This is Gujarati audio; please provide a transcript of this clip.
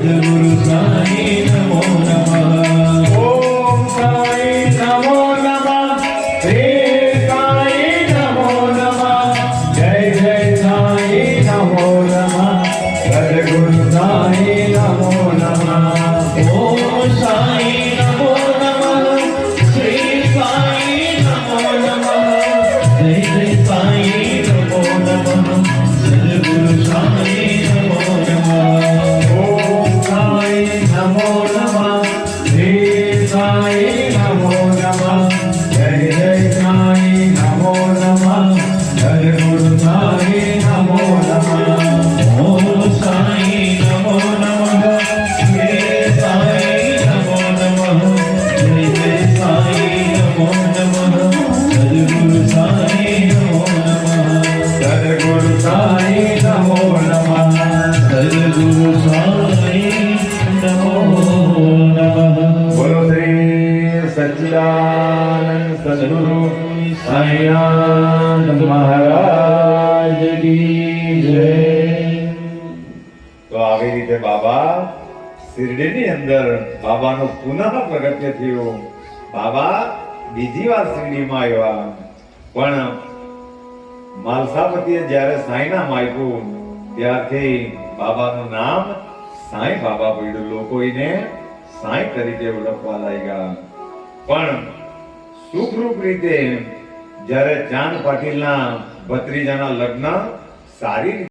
સદગુરુ સાઈ નમો નમઃ. ઓમ સાઈ નમો નમઃ. શ્રી સાઈ નમો નમઃ. જય જય સાઈ નમો નમઃ. સદગુરુ સાઈ નમો નમઃ. ઓમ સાઈ નમો નમઃ. શ્રી સાઈ નમો નમઃ. જય જય સાઈ નમો નમઃ. સદગુરુ સાઈ નમો નમઃ. ઓમ સાઈ નમો નમઃ. શ્રી સાઈ નમો નમઃ. જય જય સાઈ નમો નમઃ. સદગુરુ સાઈ નમો નમઃ. ઓમ સાઈ નમો નમઃ. શ્રી સાઈ નમો નમઃ. જય જય સાઈ નમો નમઃ. સદગુરુ સાઈ નમો નમઃ. સદગુરુ સાઈ નમો નમઃ. સદગુરુ સાઈ નમો નમઃ. બોલો શ્રી સચ્ચિદાનંદ સદગુરુ સાઈનાથ મહારાજ કી જય. તો આવી રીતે બાબા શિરડીની અંદર બાબાનો પુનઃ પ્રગટ્ય થયો. બાબા બીજી વાર શિરડીમાં આવ્યા, પણ માલસાપતિએ જ્યારે સાંઈ નામ આપ્યું ત્યારથી બાબાનું નામ સાંઈ બાબા પડ્યું. લોકો એને સાંઈ તરીકે ઓળખવા લાગ્યા. પણ સુખરૂપ રીતે જ્યારે ચાંદ પાટીલના ભત્રીજાના લગ્ન સારી